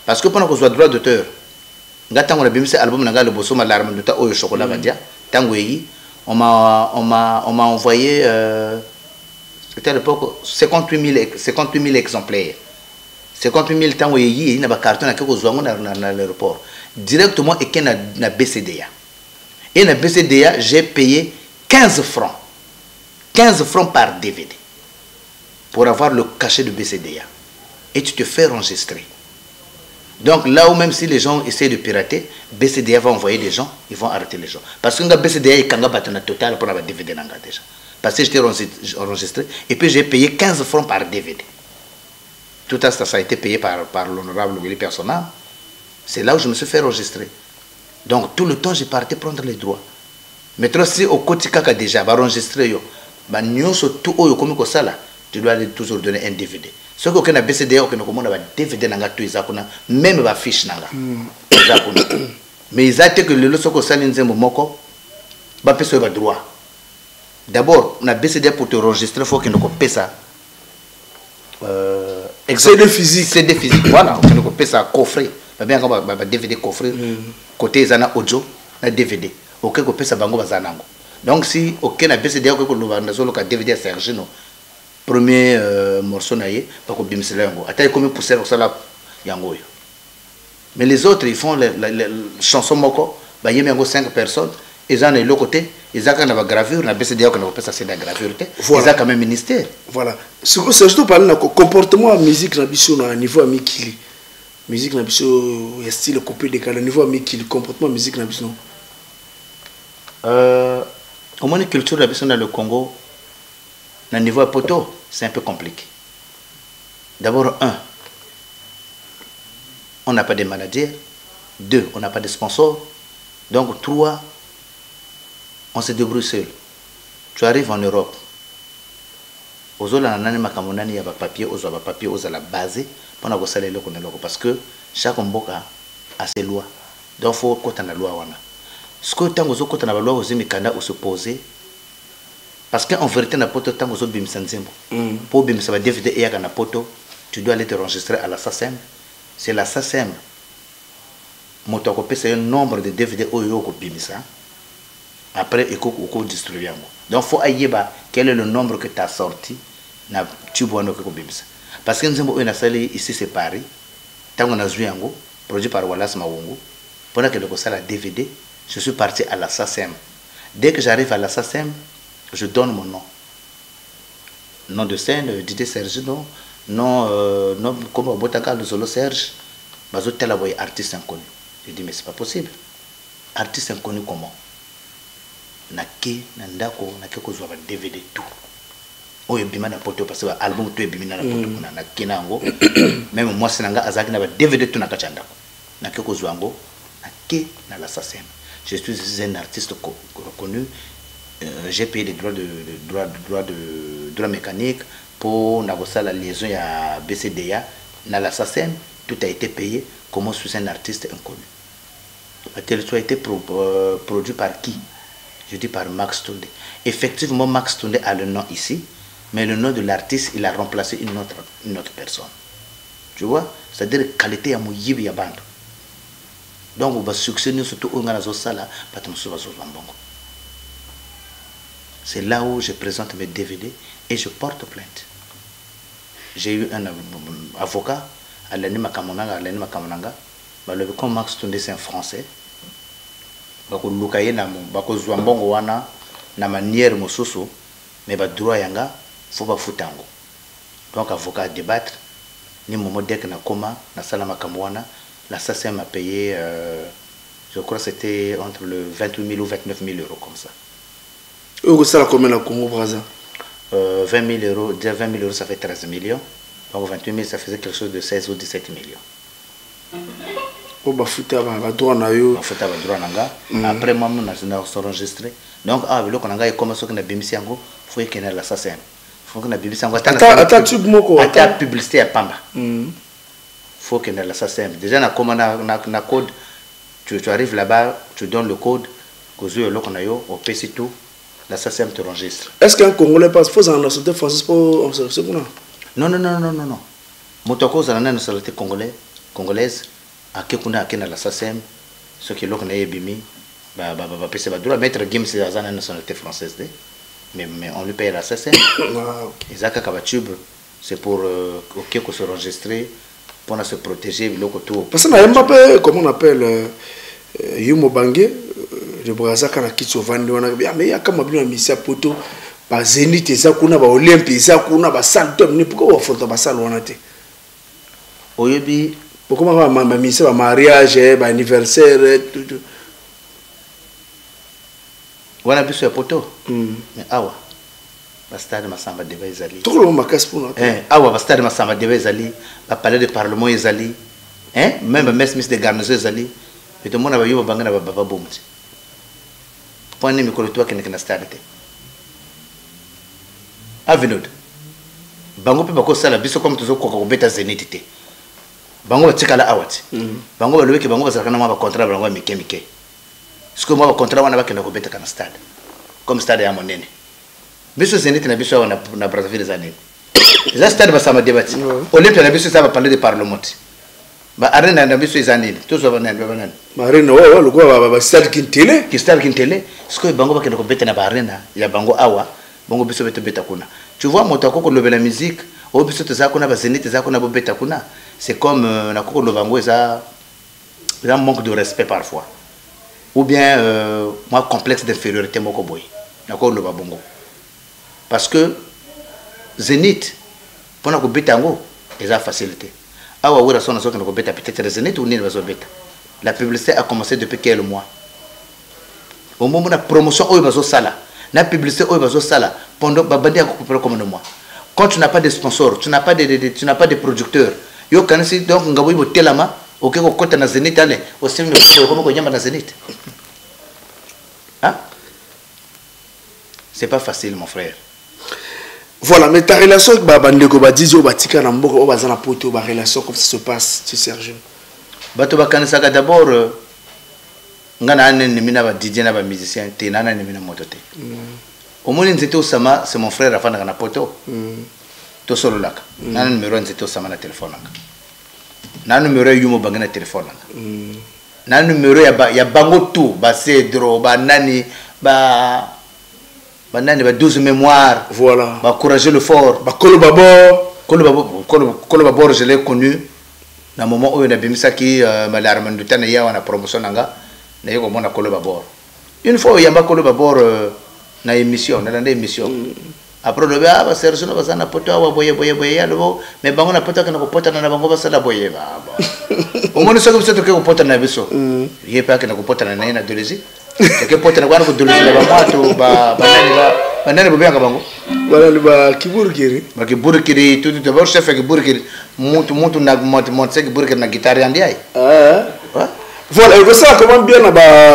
Parce que pendant qu'on soit droit d'auteur, ngata on a bimé album na le bosso malarme de ta oyo chocolat badia, tango yi, on m'a envoyé c'était à l'époque 58 000 exemplaires. 58 000 tango yi na ba carton na ko zwango na l'aéroport. Directement et na BCDA. Et na BCDA, j'ai payé 15 francs. 15 francs par DVD. Pour avoir le cachet de BCDA. Et tu te fais enregistrer. Donc là où même si les gens essaient de pirater, BCDA va envoyer des gens, ils vont arrêter les gens. Parce que BCDA est total pour avoir DVD déjà. Parce que j'étais enregistré. Et puis j'ai payé 15 francs par DVD. Tout ça, ça a été payé par l'honorable Willy Persona. C'est là où je me suis fait enregistrer. Donc tout le temps, j'ai parti prendre les droits. Maintenant, si au quotidien déjà, va enregistrer, tu dois toujours donner un DVD. Ce qu'on a BCD, on a DVD, même ma fiche. Mais ils ont été que le loso ko salinze momoko, ba peso ba droit. D'abord, on a BCD pour te enregistrer, il faut que nous paye ça. CD physique. CD physique, voilà, on a paye ça coffret. Bien comme DVD coffret, côté zana audio, na DVD. Ok, ko paye ça bango bazanango. Donc si aucun a BCD, ko nous va sur le DVD Serge no. Premier morceau naïe, pas qu'on bim selengo. Attends, comme pousser au sala yango. Mais les autres, ils font les chansons moko. Bah, il y a 5 personnes. Ils ont le côté. Ils ont une gravure. On a BCD qu'on appelle ça c'est la gravure. Ils ont quand même ministère. Voilà. Ce que c'est surtout parler de comportement musique na à niveau amikili. Musique na biso il y a style coupé décalé niveau amikili comportement musique na biso. Au moins culture na biso dans le Congo. Au niveau poto, c'est un peu compliqué. D'abord, 1, on n'a pas de managers. 2, on n'a pas de sponsors. Donc, 3, on se débrouille seul. Tu arrives en Europe. Aux autres, il y a des papiers, aux la base, parce que chaque mboka a ses lois. Donc, il faut que la loi. Ce que tu as besoin la loi, vous se poser. Parce qu'en vérité, pour bimsa DVD et na poto, tu dois aller te enregistrer à la SACEM. C'est la SACEM. C'est un nombre de DVD au bimsa. Après, il faut distribuer. Donc, il faut savoir quel est le nombre que tu as sorti. Tu vois bimsa. Parce que nous avons ici, c'est Paris. Tant qu'on a joué produit par Wallace Mawongo. Pendant que nous avons la DVD, je suis parti à la SACEM. Dès que j'arrive à la SACEM, je donne mon nom. Nom de scène, Didier Serge, nom comme Botaka, le solo Serge, Bazo Telaboy, artiste inconnu. Je dis, mais c'est pas possible. Artiste inconnu comment? Nake, Nandako, Nake, Kozwa, DVD, tout. Oh, il y a un poto parce que l'album, tu es bimina na poto, Nake, Nango. Même moi, c'est Nanga, Azaki, n'a DVD, tout Naka Chandako. Nake, Kozwa, Nake, Nala Sassem. Je suis un artiste reconnu. J'ai payé des droits de mécanique pour négocier la liaison à BCDA. Dans la SACEM, tout a été payé. Comment je suis un artiste inconnu. Le territoire a été produit par qui? Je dis par Max Tunde. Effectivement, Max Tunde a le nom ici, mais le nom de l'artiste, il a remplacé une autre personne. Tu vois? C'est-à-dire la qualité à mon yibi à bande. Donc, on va succéder surtout au Nganazo Sala, pas de Mbongo. C'est là où je présente mes DVD et je porte plainte. J'ai eu un avocat, Alani Makamonanga, comme Max Tunde, c'est un Français. Bako lukaye na bako zwambongo wana na manière mosusu mais ba droit yanga faut ba futango. Donc avocat débattre ni moment dès que na koma na sala makambo wana la SACEM a payé je crois c'était entre le 28 000 ou 29 000 euros comme ça. Et ça la combien au Congo Brazza? 20 000 euros, déjà 20 000 euros ça fait 13 millions. Donc 28 000 ça faisait quelque chose de 16 ou 17 millions. Oh bah fouta ba droit na yo. Fouta ba droit nanga. Après moi on a enregistré. Donc ah le konanga est comme ça que na bimisi yango, faut que na la SACEM. Faut que na bimisi yango ata tube moko ata publicité à Pamba. Faut que na la SACEM. Déjà na comme na code tu arrives là-bas, tu donnes le code, que le konayo au PC tout. la SACEM te enregistre. Est-ce qu'un Congolais passe faut en nationalité française pour enregistrer? Non. Motoko za na nationalité congolaise a kekuna akena la SACEM ce qui lok na yebimi ba pese ba droit mettre game c'est za na nationalité française mais on lui paye la SACEM. Ezaka kabatube c'est pour OK qu'on se enregistrer pour se protéger loko tout. Parce que na Mbappé comment on appelle Yumo Bangé de Brazaka na kitso vandi wana mais ya kama bino misia poto ba Zénith eza kuna ba Olympique eza kuna ba Salto ni pourquoi on fonta ba salo wana te oyebi pourquoi ma misia ba mariage ba anniversaire tout wana biso ya poto mais awa ba stade masamba deba ezali tout le makas pour nous awa ba stade masamba deba ezali ba palais de parlement ezali même ba mess de garnison ezali et tout le monde va y avoir bangana baba bomti point ni mikolo toi kene stade te avenue bango pe bako sala biso comme toujours ko beta Zénith te bango batikala awati bango balobeki bango bazakana ma ba contrat bango mike ce que moi ba contrat wana bakenda ko beta kana stade comme stade ya monene biso Zénith na biso na Brazzaville zanene za stade basama debati Olympia na biso ça va parler de parlement ba arena na biso izanini toujours banane marina le quoi ba stade kintele ce que bango bakenda ko beta na ba arena ya bango awa bango biso beta kuna tu vois motako ko lobela musique o biso te za kuna ba Zénith za kuna bo beta kuna c'est comme na ko lobango ça un manque de respect parfois ou bien moi complexe d'infériorité moko boy na ko loba bongo parce que Zénith pona ko beta ngo eza facilité awa wura sona soka na ko beta peut-être Zénith ou nini bazo beta la publicité a commencé depuis quelques mois au moment de la promotion oyo bazo sala la publicité oyo bazo sala pendant babandi a coupé comme de moi quand tu n'as pas de sponsor tu n'as pas de producteur yo kanisi donc ngabo ibo telama OK ko kota na Zénith ale au semi ko nyamba na Zénith hein c'est pas facile mon frère. Voilà, mais ta relation avec Babandeko Badizio Batika Nambo Bazana Poto, ma relation comme ça se passe, tu Serge. Bato bakanisaka d'abord ngana anen mina ba DJ na ba musicien te nana ni mina motote. Au moins nzete osama c'est mon frère afana na poto. To solo laka. Nana numéro nzete osama na téléphone laka. Nana numéro yumo bangana téléphone laka. Nana numéro ya bango tout ba Cedro ba nani ba Banane ba 12 mémoires. Voilà. Ba courager le fort. Ba Kolo Babor je l'ai connu. Na moment où on a bimisa qui malarman du temps ya wana promotion nanga na yoko mona Kolo Babor. Une fois yamba Kolo Babor na émission, na lande émission. Après le ba ba Serge no bazana poto wa boye ya lo mais bango na poto kana ko pota na bango basala boye ba. Au moins ça comme ça to ke ko pota na biso. Yé pa kana ko pota na na Dolezi. Que pota na kwa ko Dolezi na ba mato ba banane bobanga bango. Voilà le ba Kiburkiri. Ba Kiburkiri tout d'abord chef Kiburkiri mutu na monte Kiburkiri na guitare andi ai. Voilà, et ça comment bien na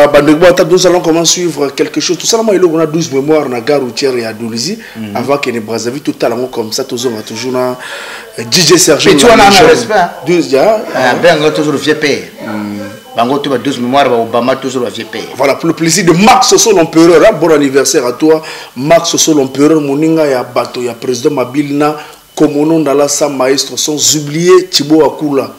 bandegbo ta nous allons comment suivre quelque chose tout ça là il on a 12 mémoires na gare routière et à Dolezi avant que les Brazzaville tout talent comme ça toujours na DJ Serge. Et tu en as respect. 12 ya. Ben toujours VP. Bango tu vas 12 mémoires ba Obama toujours VP. Voilà pour le plaisir de Max Soso l'empereur, bon anniversaire à toi Max Soso l'empereur moninga ya bato ya président Mabilna Komono Ndala sa maestro sans oublier Thibaut Akula.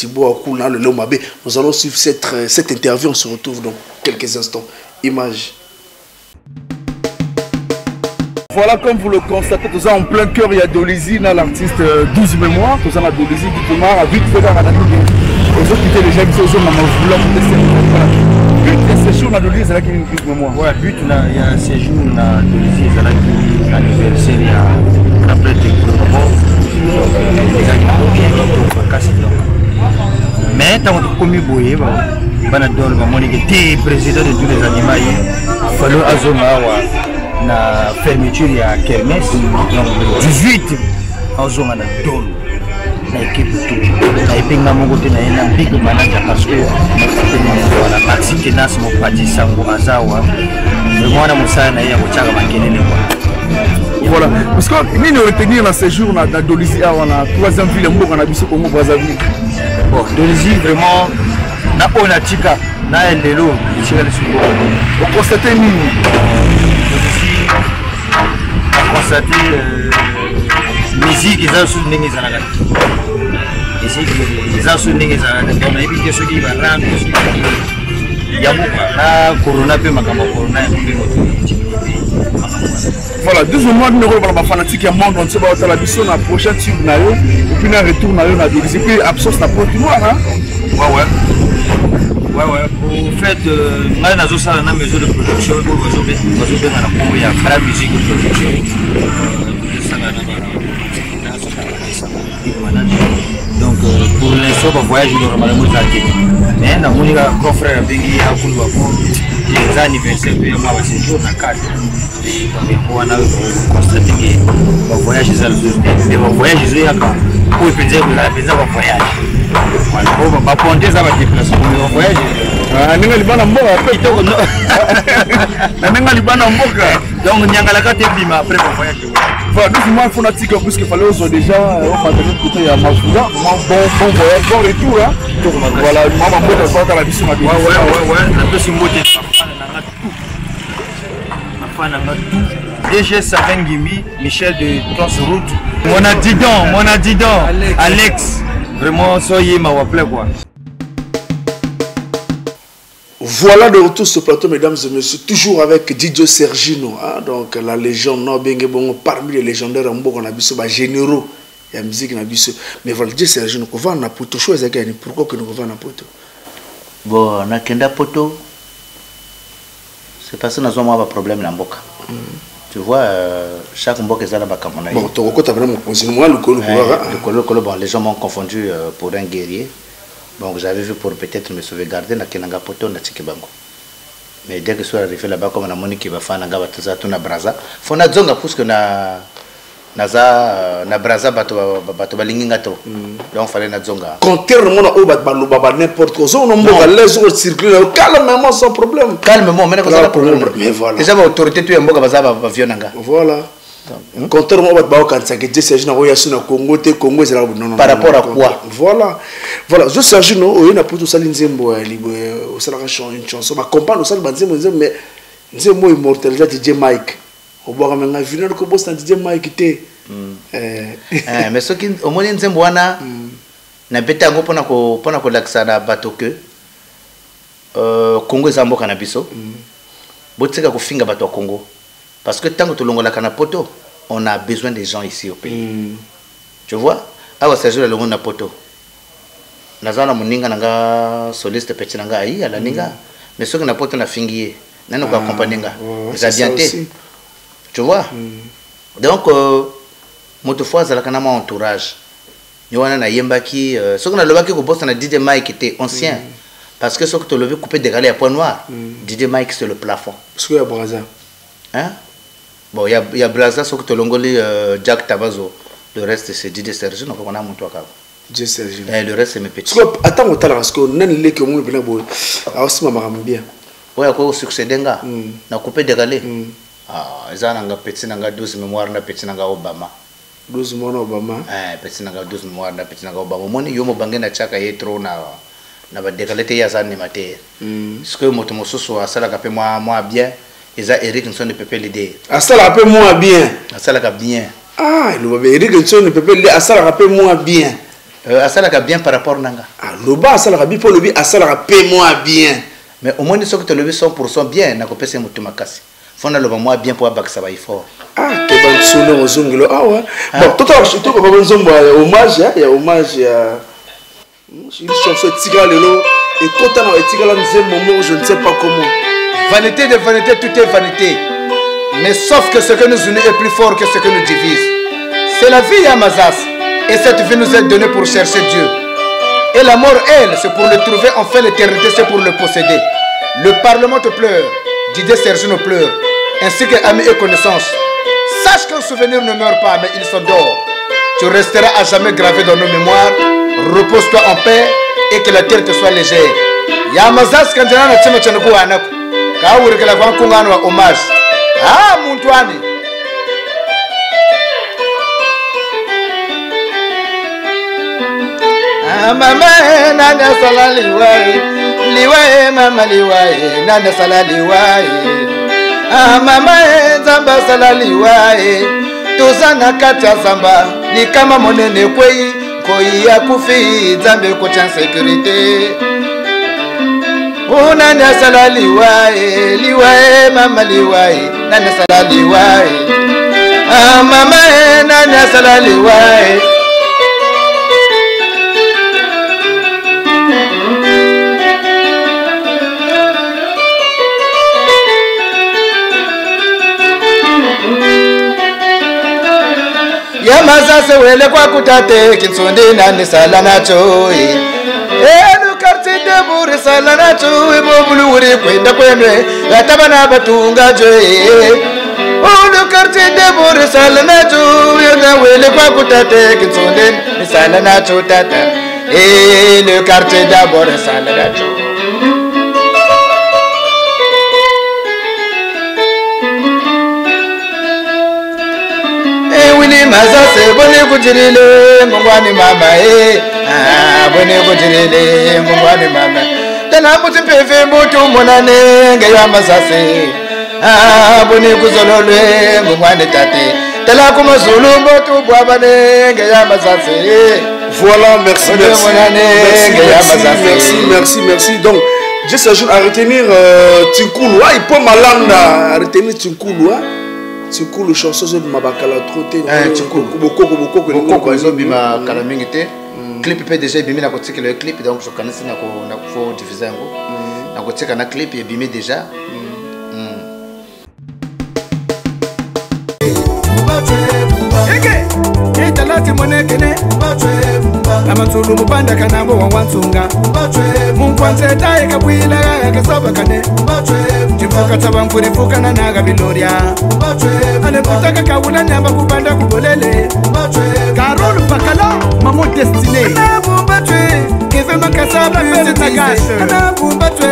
Le Lomabé. Nous allons suivre cette interview. On se retrouve dans quelques instants. Image. Voilà, comme vous le constatez, tout ça en plein cœur, il y a Dolezi, l'artiste 12 mémoires. Tout ça, Dolezi, Ditomar, vite fait dans la nuit. Les autres qui les gens qui sont dans le séjour, on a Dolezi, c'est là qu'il y a une 12 mémoires. Ouais, but, il y a un séjour, on a Dolezi, c'est là qu'il y a l'anniversaire, il y a la prête de mais tant que comme boye bana dol ba moni que président de tous les animaux il fallait azoma na fermeture ya kermesse donc 18 azoma na dol na équipe tout na ipinga mongo te na ina big manager parce que na taxi tenas mo pati sango azawa vraiment na musana na ya kuchaka makelele kwa. Voilà, parce que nous nous retenir dans ces jours dans Dolezi, on a 3e ville on a biso Congo Brazzaville. Bon, Dolezi vraiment na onatika na elelo ichika le suko. On constate nini constaté musique ils ont soutenu les Arabes. Musique ils ont soutenu les Arabes. On a évité ceux qui vont rendre il y a beaucoup là corona peut makambo corona voilà deuxièmement numéro pour la fanatique ya monde on sait pas la mission la prochaine tube na yo et puis na retour na yo na dirigé puis absence na porte noire hein. Ouais. Au fait, moi, dans une maison de production, je vais à la musique de production. Donc, pour l'instant, le voyage est normalement attaqué. Mais dans mon grand frère, les anniversaires, il y a ces jours dans 4. On a constaté que le voyage est le voyage est là. Pour le plaisir, vous avez besoin d'un voyage. On va prendre des déplacements pour le voyage. Ninga libana mboka ninga libana mboka donc nyanga ka tebima après le voyage. Voilà, doucement fanatique parce qu'il fallait aussi déjà au matériel côté ya Mafuda, bon voyage, bon retour hein. Voilà, maman mboka va la mission ma vie. Ouais, un peu simboté afana tout. DG Savengimi, Michel de Transroute. Mon adidon, Alex. Vraiment soyez ma waple quoi. Voilà de retour sur ce plateau, mesdames et messieurs, toujours avec DJ Sergino, hein, donc la légende, non, bien bon, parmi les légendaires, on a vu ce généraux, il y a musique, on a vu ce. Mais voilà, DJ Sergino, on va en Poto, pourquoi que nous va en Poto? Bon, on a Kenda Poto, c'est parce que nous avons un problème dans Mboka. Tu vois, chaque Mboka est là bas comme on a. Bon, tu as vraiment positionné le colo. Bon, les gens m'ont confondu pour un guerrier. Donc j'avais vu pour peut-être me sauvegarder na Kenanga Poto na Tchikibango. Mais dès que je suis arrivé là-bas, comme on a moni qui va faire na Gabataza, tout na Braza, faut na zonga parce que na Braza bato balinginga trop. Donc fallait na zonga. Contrairement à Obat Balobaba n'importe quoi, on a les autres circuler calmement sans problème. Calmement, mais pas problème. Mais voilà. Déjà l'autorité tu es mboka baza ba vionanga. Voilà. Contrairement à Obat Baokansa qui dit Sergino Oyasuna Congo te Congo c'est là non. Par rapport à quoi? Voilà. Je Sergino Oyena pour tout ça l'inzembo au salaka une chanson ma compagne au sal banzembo mais nzembo immortalisé DJ Mike. Au boire même un vineur que bosse dans DJ Mike te. Mais ce qui au moins nzembo wana na beta ngo pona ko laksa na bato que Congo ezambo kana biso. Botseka ko finga bato Congo. Parce que tant que tu l'ongola kana poto, on a besoin des gens ici au pays. Tu vois? Alors Sergio le na poto. Nazana muninga nanga soliste petit nanga ai ala ninga. Mais ce que na poto na fingier, nano ko accompagner nga. Zadianté. Tu vois? Donc moto fois za la kana ma entourage. Yoana na yembaki, ce que na lobaki ko boss na DJ Mike était ancien. Parce que ce que tu l'avais coupé dégalé à point noir. DJ Mike c'est le plafond. Parce que y a Braza. Hein? Bon, il y a Braza, ce que tu l'as Jack Tabazo. Le reste, c'est DJ Sergio, donc on a mon toit. DJ Sergio. Et le reste, c'est mes petits. Attends, on t'a parce que on a les que on est bien beau. Alors, si ma maman bien. Ouais, à quoi au succès d'enga? Na coupé de galé. Ah, ils ont un petit nanga 12 mémoires, na petit nanga Obama. 12 mois Obama. Petit nanga 12 mémoires, na petit nanga Obama. Mon yomo bangena chaka yetro na ba dégalé te yazan ni mater. Ce que motomoso soit ça la capé moi bien. Et ça, Eric Nson ne peut pas l'aider. Ah, ça la rappelle moins bien. Ah, ça la bien. Ah, Eric Nson ne peut pas l'aider. Ah, ça la rappelle moins bien. Ah, ça la bien par rapport à Nanga. Ah, le bas, ça la rappelle pour le bien. Ah, ça la rappelle moins bien. Mais au moins, ils sont que tu le 100% bien. N'a pas c'est Moutumakasi. Faut le moins bien pour abac ça va y fort. Ah, tu vas sonner aux ongles. Ah, ouais. Bon, tout à l'heure, tu vas hommage. Il y a hommage à une chanson de Tigalelo. Et quand on a Tigalelo, je ne sais pas comment. Vanité de vanité, tout est vanité. Mais sauf que ce que nous unit est plus fort que ce que nous divise. C'est la vie, Amazas. Et cette vie nous est donnée pour chercher Dieu. Et la mort, elle, c'est pour le trouver. Enfin, l'éternité, c'est pour le posséder. Le Parlement te pleure. Didier Sergio nous pleure. Ainsi que amis et connaissances. Sache qu'un souvenir ne meurt pas, mais il s'endort. Tu resteras à jamais gravé dans nos mémoires. Repose-toi en paix et que la terre te soit légère. Yamazas, quand tu as un Kaouri que la Vancouver wa hommage. Ah, Montouani. Ah, maman, nana salali wai. Liwai, mama liwai. Nana salali wai. mama nzamba salaliwa toza na kati ya zamba likama monene kwei koi ya kufi nzambe kocha sécurité nani asala liwae mama liwae nani asala liwae mama nani asala liwae Yamazase wele kwa kutate kinsonde nani sala nacho le quartier de Bourg sala nacho bobulu wuri kwenda kwenwe yatabana batunga jo le quartier de Bourg sala nacho yana wele kwa kutate kinsonde ni sala nacho tata le quartier de Bourg sala nacho Wili mazase bone kujirile ngwani mama bone kujirile ngwani mama tena muti pefe mutu monane ngeya mazase bone kuzololwe ngwani tate tela kuma zulu mutu bwabane ngeya mazase. Voilà, merci, merci. Donc, je s'agit à retenir Tinkulu, il peut malanda à retenir Tinkulu, Tinkulu chanson de Mabakala troté beaucoup ils ont bima kalamingité clip peut déjà bimé na kotika le clip donc je connais ça na faut diffuser ngo na kotika na clip et bimé déjà talati monekene amatulu mupanda kanabo wansunga munkwanze taye kabwila kasaba kane tifuka tabankurifuka na naga biloria ale kutaka kawula nyamba kubanda kubolele Carole Pakala maman destinée abumbatwe keve makasaba musique abumbatwe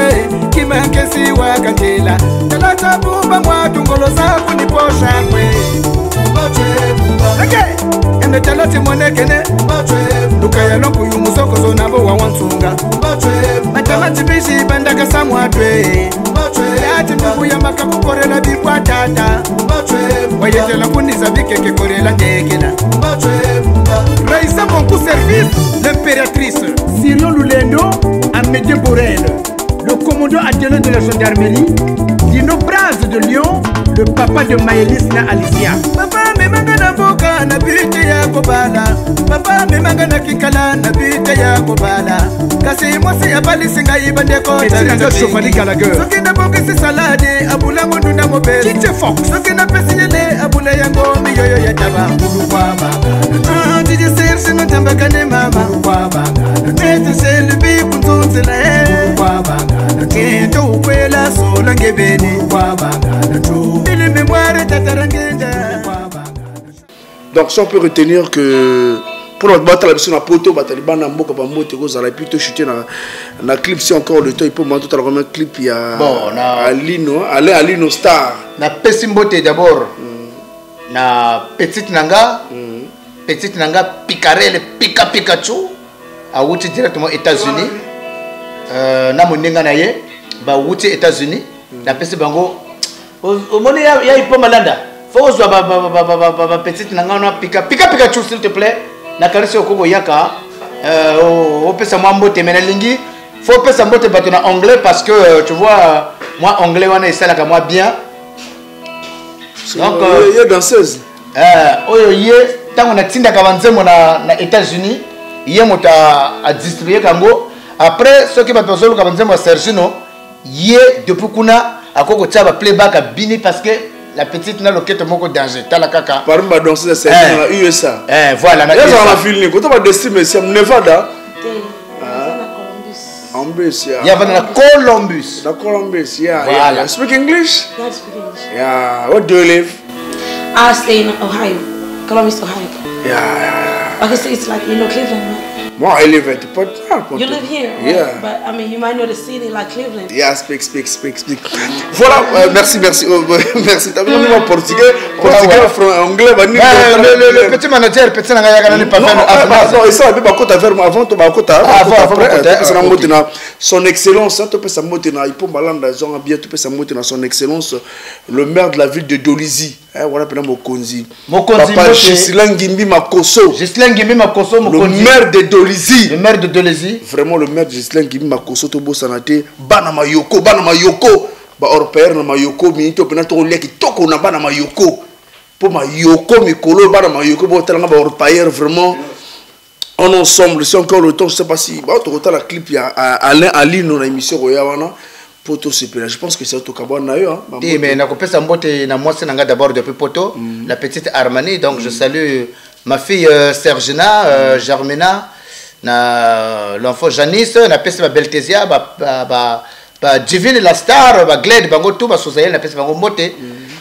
kimankesi wakandela talata bumba mwatungolo za kuniposha kwe ende talati monekene lukaya lonku yumusoko zonabo wawansunga matamati bishi bandaka samwatwe yati ndugu ya makakukorela bikwa tata wayetela kuniza bikeke korela ndekela Raïssa Bonkou Service, l'impératrice Cyril Lulendo, Amédée Borel, le commandant adjoint de la gendarmerie, Dino Braz de Lyon, le papa de Maëlys na Alicia. Papa memanga boka na bite ya kobala. Papa memanga kikala na bite ya kobala. Kasi mwasi abali singa ibande ko. Tina chofali Gallagher. Soki na boki si salade abula mundu na mobile. Chiche Fox. Soki na pesiyele abula yango miyoyo ya taba. Kwa banga. Didi serse no tamba kane mama. Kwa banga. Nete selbi kuntunzela. Kwa banga. Kento ukwela sola ngebeni. Kwa banga. Ili mémoire tatarangenda. Donc, si on peut retenir que pour notre bataille, on a poto, bataille, on a beaucoup de mots, on a plutôt chuté dans le clip. Si encore le temps, il peut monter tout à l'heure un clip. Il y a Alino, Alino Star. Na Pesimbote d'abord. Na Petite Nanga, Picarelle, Pikachu, a outi directement aux États-Unis. Na Moninga Naye, ba outi États-Unis. Na Pesibango. Au monde, il y a un peu malade. Faut que je petite nangana Pikachu s'il te plaît. Na caresse au Kogo Yaka. Au pesa mambo te menalingi. Faut pesa mambo te battre en anglais parce que tu vois moi anglais on est ça là moi bien. Donc il y a danseuse. Oyo yé tant on a tinda kavanzemo na États-Unis. Yé mota a distribuer kango. Après ceux qui va besoin kavanzemo Sergino yé depuis kuna akoko tchaba playback à bini parce que la petite n'a loquette moko danger tala kaka par ma danser c'est dans USA voilà na USA on a filmé quand on va destimer c'est Nevada Columbus yeah na Columbus yeah voilà. Speak English? Yeah, speak English. Yeah, where do you live? I stay in Ohio, Columbus, Ohio. Yeah. I can say it's like, you know, Cleveland, right? Moi, I live at Port. You live here, right? Yeah. But I mean, you might know the city like Cleveland. Yeah, speak. Voilà, merci. Merci. T'as vu mon portugais, anglais, le petit manager, petit nanga n'est pas fait. Non, et ça, avant tu vas avant son excellence, tu peux sa motena, il peut malanda, genre bien, tu peux sa motena, son excellence, le maire de la ville de Dolisie. Voilà, pendant Mokonzi. Papa Gislain Gimbi Makoso. Gislain Gimbi Makoso, le maire de Dolisie. Le maire de Dolisie. Vraiment, le maire de Gislain Gimbi Makoso, Tobo Sanate, Banama Yoko. Ba européen na Mayoko, minito pena to leki toko na Banama Yoko. Pour Mayoko, Mikolo, Banama Yoko, bon, tellement ba européen vraiment. En ensemble, c'est encore le temps, je sais pas si. Bah, tu regardes la clip, il y a Alain Ali, dans l'émission Royawana. Poto CPL. Je pense que c'est au Cabana d'ailleurs. Oui, mais na kopé sa mbote na moi c'est d'abord depuis Poto, la petite Armani. Donc je salue ma fille Sergina, Germina, l'enfant Janice, na peste ma Beltesia, Divine la star, Gled, Bango tout, Sosaïel, na peste Bango mbote.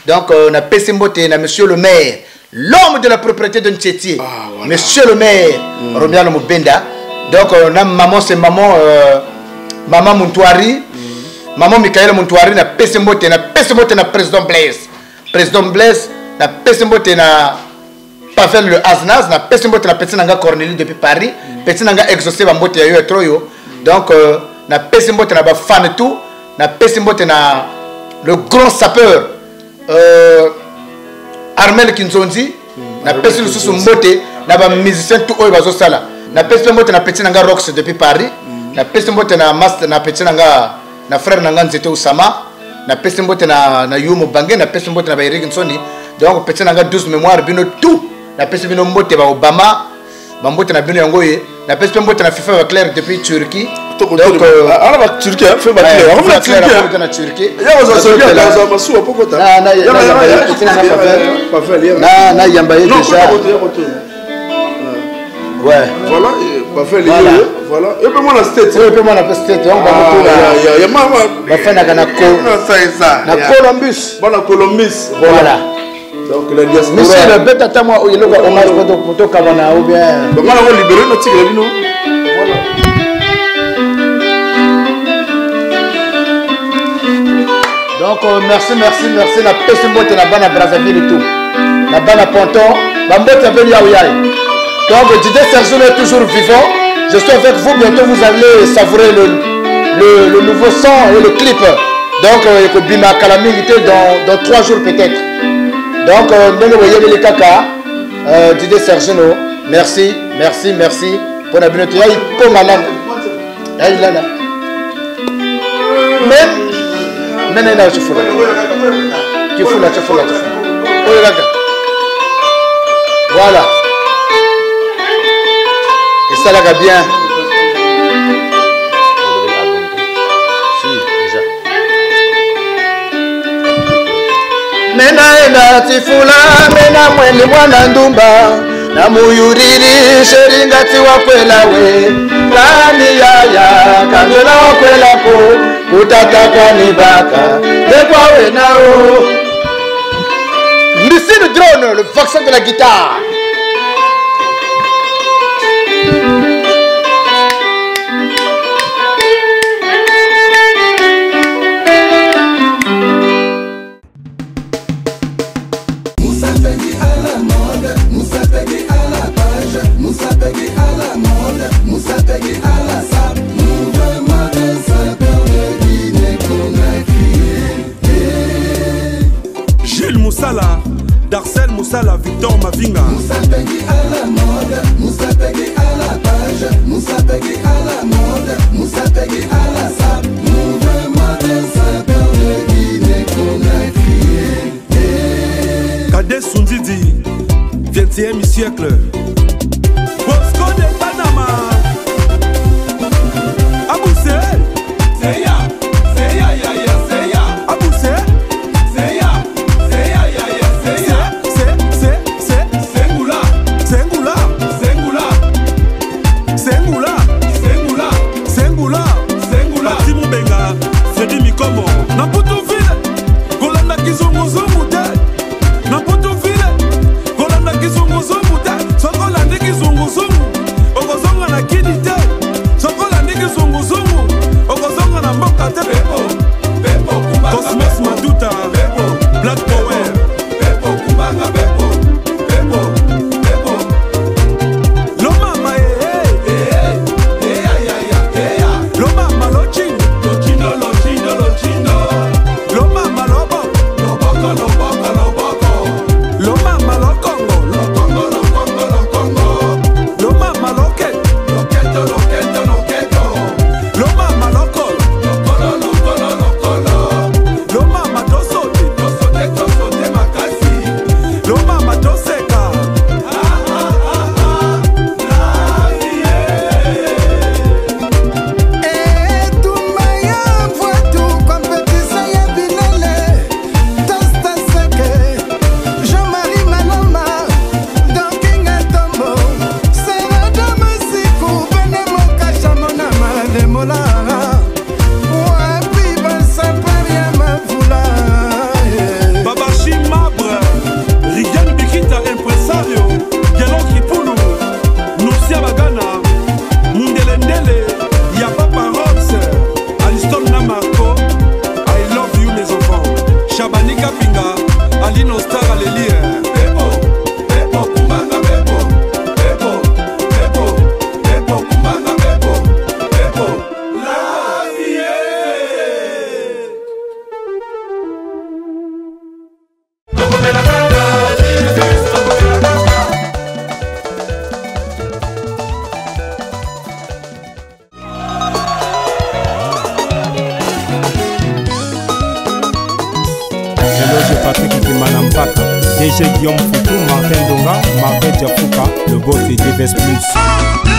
Donc na peste mbote na monsieur le maire, l'homme de la propriété de Ntcheti, voilà. Monsieur le maire, Romiano Mubenda. Donc na maman c'est maman Muntouari. Maman Michael Muntouari na pese mbote na président Blaise. Président Blaise na pese mbote na Pavel le Aznaz na pese mbote na petit nanga Cornélie depuis Paris. Petit nanga exaucé ba mbote ya yo troyo. Donc na pese mbote na ba fan tout, na pese mbote na le grand sapeur Armel Kinzonzi, na pese le sous mbote na ba musicien tout oyo bazo sala. Na pese mbote na petit nanga Rox depuis Paris. Na pese mbote na master na petit nanga na frère nanga Nzete Usama, na pese mbote na Yumo Bange, na pese mbote na Bayeri Nsoni. Donc pese nanga 12 mémoire bino tout. Na pese bino mbote ba Obama, ba mbote na bino yangoye, na pese mbote na FIFA ba Claire depuis Turquie. Donc ala ba Turquie, fait ba Claire. On va Turquie na Turquie. Ya wazo so bien dans un masu pokota. Na yambaye déjà. Ouais. Voilà, voilà. Et puis moi la state. Et puis moi la state. On va il y a maman. Va faire na ça. Na Columbus. Voilà Columbus. Voilà. Donc la diaspora. Monsieur le bête à moi il loka hommage pour to kabana ou bien. Comment on va libérer notre tigre bino. Voilà. Donc merci na pese mbote na bana Brazzaville et tout. Na bana Ponton, ba mbote appelle Yaouyai. Donc Didier Sergio est toujours vivant. Je suis avec vous. Bientôt vous allez savourer le nouveau son et le clip. Donc Bima Calamité dans 3 jours peut-être. Donc les Kaka, Didier Sergio, merci pour la bibliothèque. Il peut malade. Mais là tu fous là. Voilà. Et ça là bien. Si, déjà. Mena tifula mena mwene mwana ndumba na muyuriri sheringati wakwela we kani yaya kanjela wakwela ko kutataka nibaka dekwawe nao. Lucie le drone, le vaccin de la guitare. Gilles Moussala, Darcel Moussala, Victor Mavinga. Moussa Peggy à la mode, Moussa Peggy à la page, Moussa Peggy à la mode, Moussa Peggy à la sap. Mouvement des sapeurs de Guinée qu'on a crié. Cadet Sundidi, 20e siècle. Bosco de Panama. Aboussé, c'est ya, ya, ya, c'est ya. Aboussé. Kizungu te, na putu vile, kolanda kizungu te, Cosmos Matuta, Black Power, Lomama Lomama Lochino, Lomama Lomama Lokongo, Lomama Loket, Lomama Lokol, Lomama Tosote Makasi, Lomama Toseka. Patrick Kimanampaka, DG Guillaume Foutou, Martin Donga, Martin Diafouka, le beau TD Vest Plus.